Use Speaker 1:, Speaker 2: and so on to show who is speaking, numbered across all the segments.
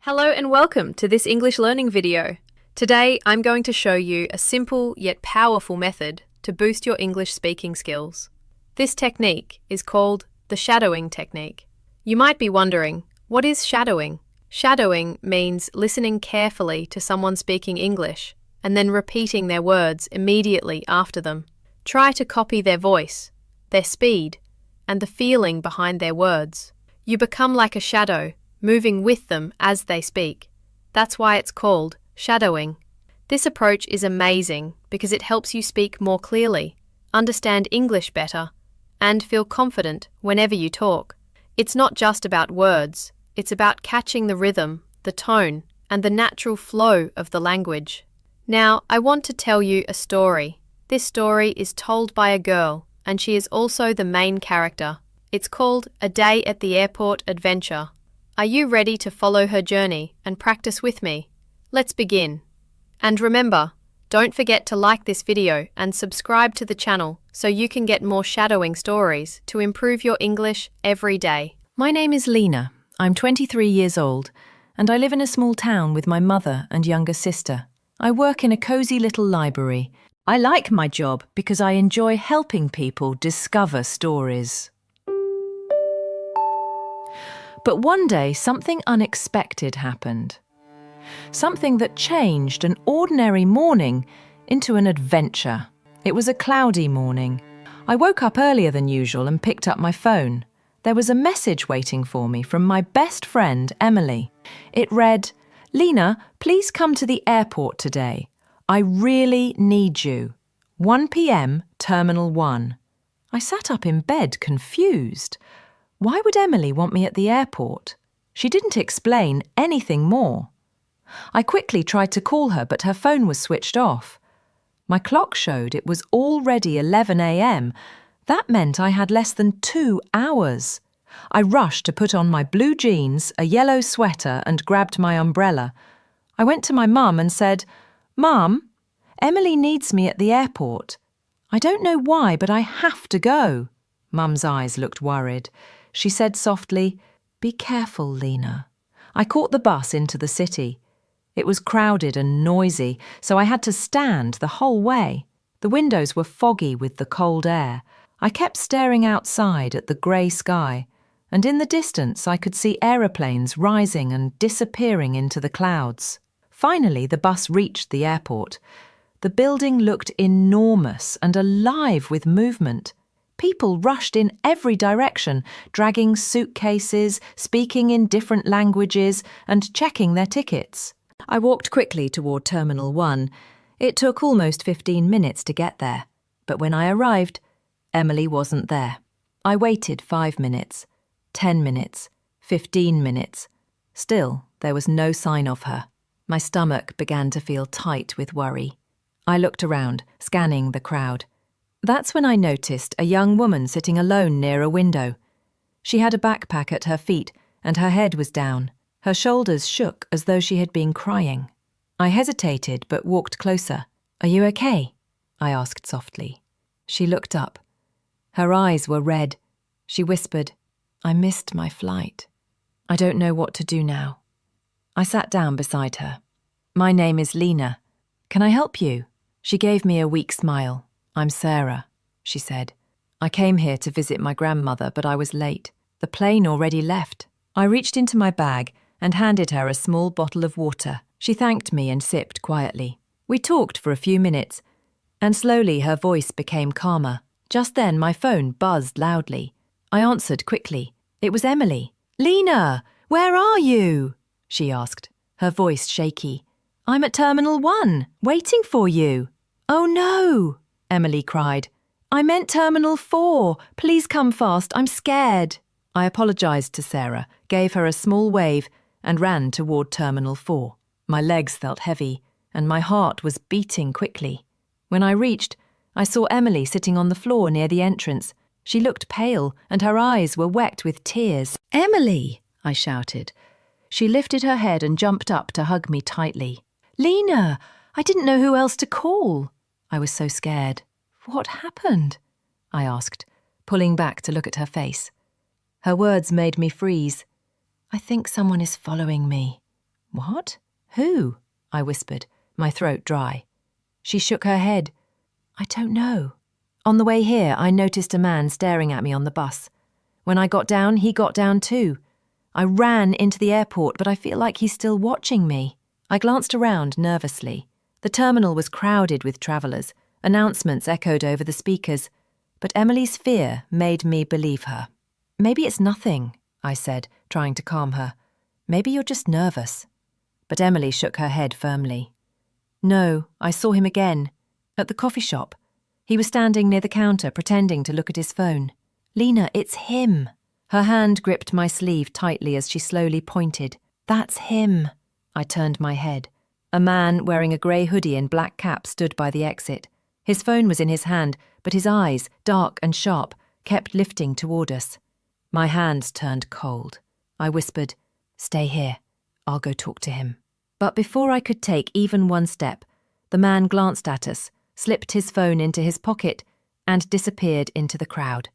Speaker 1: Hello and welcome to this English learning video. Today I'm going to show you a simple yet powerful method to boost your English speaking skills. This technique is called the shadowing technique. You might be wondering, what is shadowing? Shadowing means listening carefully to someone speaking English and then repeating their words immediately after them. Try to copy their voice, their speed, and the feeling behind their words. You become like a shadow, moving with them as they speak. That's why it's called shadowing. This approach is amazing because it helps you speak more clearly, understand English better, and feel confident whenever you talk. It's not just about words, it's about catching the rhythm, the tone, and the natural flow of the language. Now, I want to tell you a story. This story is told by a girl, and she is also the main character. It's called A Day at the Airport Adventure. Are you ready to follow her journey and practice with me? Let's begin. And remember, don't forget to like this video and subscribe to the channel so you can get more shadowing stories to improve your English every day.
Speaker 2: My name is Lina. I'm 23 years old, and I live in a small town with my mother and younger sister. I work in a cozy little library. I like my job because I enjoy helping people discover stories. But one day, something unexpected happened. Something that changed an ordinary morning into an adventure. It was a cloudy morning. I woke up earlier than usual and picked up my phone. There was a message waiting for me from my best friend, Emily. It read, "Lina, please come to the airport today. I really need you. 1 p.m, Terminal 1. I sat up in bed, confused. Why would Emily want me at the airport? She didn't explain anything more. I quickly tried to call her, but her phone was switched off. My clock showed it was already 11 a.m. That meant I had less than 2 hours. I rushed to put on my blue jeans, a yellow sweater, and grabbed my umbrella. I went to my mum and said, "Mum, Emily needs me at the airport. I don't know why, but I have to go." Mum's eyes looked worried. She said softly, "Be careful, Lina." I caught the bus into the city. It was crowded and noisy, so I had to stand the whole way. The windows were foggy with the cold air. I kept staring outside at the grey sky, and in the distance I could see aeroplanes rising and disappearing into the clouds. Finally, the bus reached the airport. The building looked enormous and alive with movement. People rushed in every direction, dragging suitcases, speaking in different languages, and checking their tickets. I walked quickly toward Terminal 1. It took almost 15 minutes to get there, but when I arrived, Emily wasn't there. I waited 5 minutes, 10 minutes, 15 minutes. Still, there was no sign of her. My stomach began to feel tight with worry. I looked around, scanning the crowd. That's when I noticed a young woman sitting alone near a window. She had a backpack at her feet, and her head was down. Her shoulders shook as though she had been crying. I hesitated but walked closer. "Are you okay?" I asked softly. She looked up. Her eyes were red. She whispered, "I missed my flight. I don't know what to do now." I sat down beside her. "My name is Lina. Can I help you?" She gave me a weak smile. "I'm Sarah," she said. "I came here to visit my grandmother, but I was late. The plane already left." I reached into my bag and handed her a small bottle of water. She thanked me and sipped quietly. We talked for a few minutes, and slowly her voice became calmer. Just then my phone buzzed loudly. I answered quickly. It was Emily. "Lina, where are you?" she asked, her voice shaky. "I'm at Terminal 1, waiting for you." "Oh no!" Emily cried. "I meant Terminal 4. Please come fast. I'm scared." I apologised to Sarah, gave her a small wave, and ran toward Terminal 4. My legs felt heavy, and my heart was beating quickly. When I reached, I saw Emily sitting on the floor near the entrance. She looked pale, and her eyes were wet with tears. "Emily!" I shouted. She lifted her head and jumped up to hug me tightly. "Lina, I didn't know who else to call." I was so scared. "What happened?" I asked, pulling back to look at her face. Her words made me freeze. "I think someone is following me," What? Who? I whispered, my throat dry. She shook her head. I don't know. On the way here, I noticed a man staring at me on the bus. When I got down, he got down too. I ran into the airport, but I feel like he's still watching me. I glanced around nervously. The terminal was crowded with travellers. Announcements echoed over the speakers. But Emily's fear made me believe her. Maybe it's nothing, I said, trying to calm her. Maybe you're just nervous. But Emily shook her head firmly. No, I saw him again. At the coffee shop. He was standing near the counter, pretending to look at his phone. Lina, it's him. Her hand gripped my sleeve tightly as she slowly pointed. That's him. I turned my head. A man wearing a grey hoodie and black cap stood by the exit. His phone was in his hand, but his eyes, dark and sharp, kept lifting toward us. My hands turned cold. I whispered, Stay here. I'll go talk to him. But before I could take even one step, the man glanced at us, slipped his phone into his pocket, and disappeared into the crowd.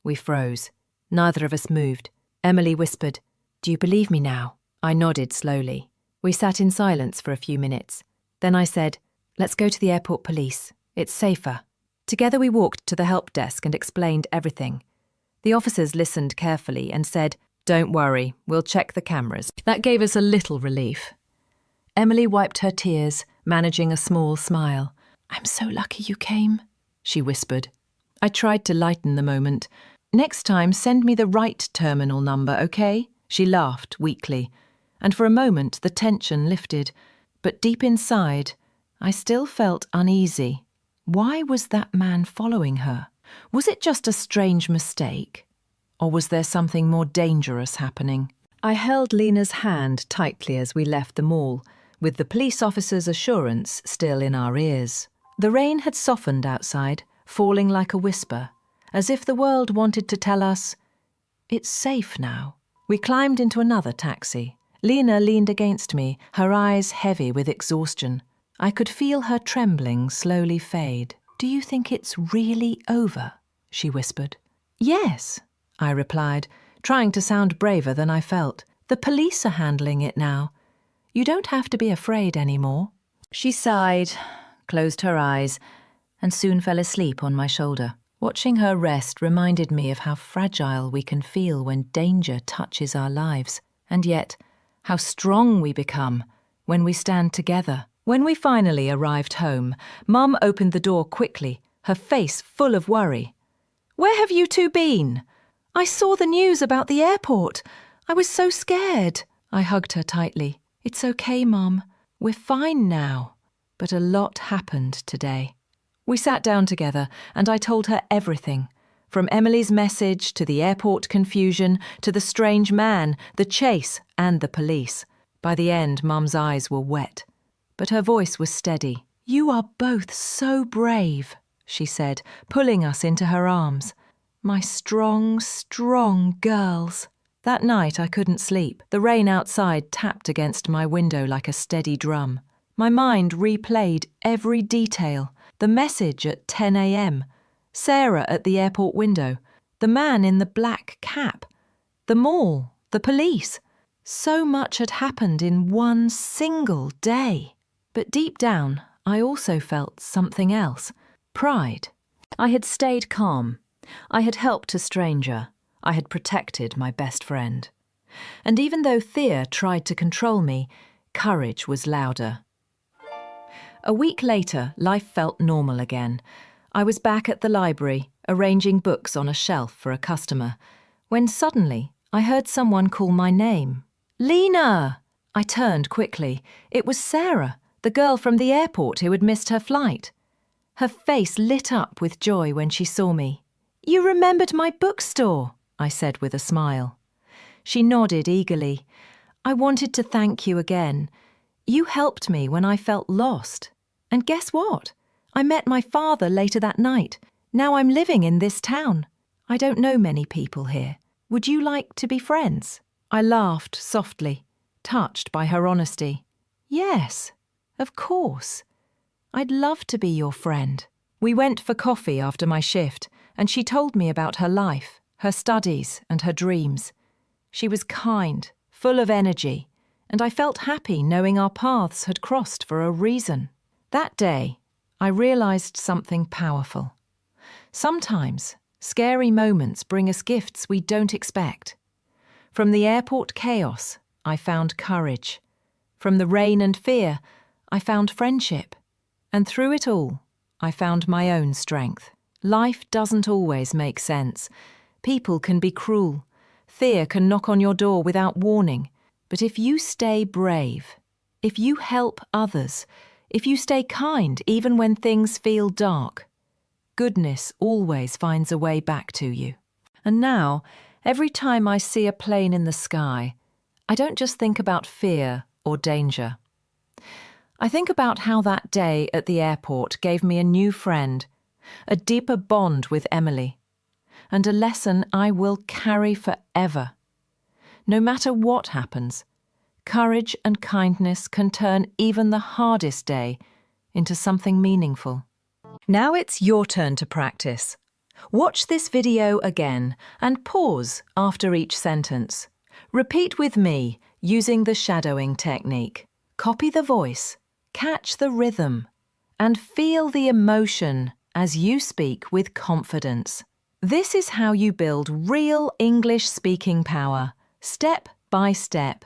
Speaker 2: We froze. Neither of us moved. Emily whispered, Do you believe me now? I nodded slowly. We sat in silence for a few minutes. Then I said, Let's go to the airport police. It's safer. Together we walked to the help desk and explained everything. The officers listened carefully and said, Don't worry, we'll check the cameras. That gave us a little relief. Emily wiped her tears, managing a small smile. I'm so lucky you came, she whispered. I tried to lighten the moment. Next time, send me the right terminal number, okay? She laughed weakly, and for a moment the tension lifted. But deep inside, I still felt uneasy. Why was that man following her? Was it just a strange mistake? Or was there something more dangerous happening? I held Lina's hand tightly as we left the mall, with the police officer's assurance still in our ears. The rain had softened outside, falling like a whisper, as if the world wanted to tell us, it's safe now. We climbed into another taxi. Lina leaned against me, her eyes heavy with exhaustion. I could feel her trembling slowly fade. Do you think it's really over? She whispered. Yes, I replied, trying to sound braver than I felt. The police are handling it now. You don't have to be afraid anymore. She sighed, closed her eyes, and soon fell asleep on my shoulder. Watching her rest reminded me of how fragile we can feel when danger touches our lives, and yet how strong we become when we stand together. When we finally arrived home, Mum opened the door quickly, her face full of worry. Where have you two been? I saw the news about the airport. I was so scared. I hugged her tightly. It's okay, Mum. We're fine now. But a lot happened today. We sat down together and I told her everything, from Emily's message to the airport confusion to the strange man, the chase and the police. By the end, Mum's eyes were wet, but her voice was steady. You are both so brave, she said, pulling us into her arms. My strong, strong girls. That night I couldn't sleep. The rain outside tapped against my window like a steady drum. My mind replayed every detail. The message at 10 a.m, Sarah at the airport window, the man in the black cap, the mall, the police. So much had happened in one single day. But deep down, I also felt something else. Pride. I had stayed calm. I had helped a stranger. I had protected my best friend. And even though fear tried to control me, courage was louder. A week later, life felt normal again. I was back at the library, arranging books on a shelf for a customer, when suddenly I heard someone call my name. Lina! I turned quickly. It was Sarah, the girl from the airport who had missed her flight. Her face lit up with joy when she saw me. You remembered my bookstore, I said with a smile. She nodded eagerly. I wanted to thank you again. You helped me when I felt lost. And guess what? I met my father later that night. Now I'm living in this town. I don't know many people here. Would you like to be friends? I laughed softly, touched by her honesty. Yes, of course. I'd love to be your friend. We went for coffee after my shift, and she told me about her life, her studies, and her dreams. She was kind, full of energy, and I felt happy knowing our paths had crossed for a reason. That day, I realised something powerful. Sometimes, scary moments bring us gifts we don't expect. From the airport chaos, I found courage. From the rain and fear, I found friendship. And through it all, I found my own strength. Life doesn't always make sense. People can be cruel. Fear can knock on your door without warning. But if you stay brave, if you help others, if you stay kind even when things feel dark, goodness always finds a way back to you. And now, every time I see a plane in the sky, I don't just think about fear or danger. I think about how that day at the airport gave me a new friend, a deeper bond with Emily, and a lesson I will carry forever. No matter what happens, courage and kindness can turn even the hardest day into something meaningful. Now it's your turn to practice. Watch this video again and pause after each sentence. Repeat with me using the shadowing technique. Copy the voice, catch the rhythm, and feel the emotion as you speak with confidence. This is how you build real English speaking power, step by step.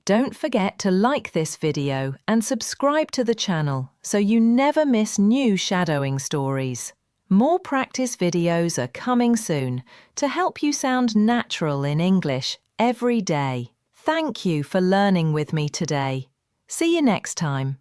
Speaker 2: Don't forget to like this video and subscribe to the channel so you never miss new shadowing stories. More practice videos are coming soon to help you sound natural in English every day. Thank you for learning with me today. See you next time.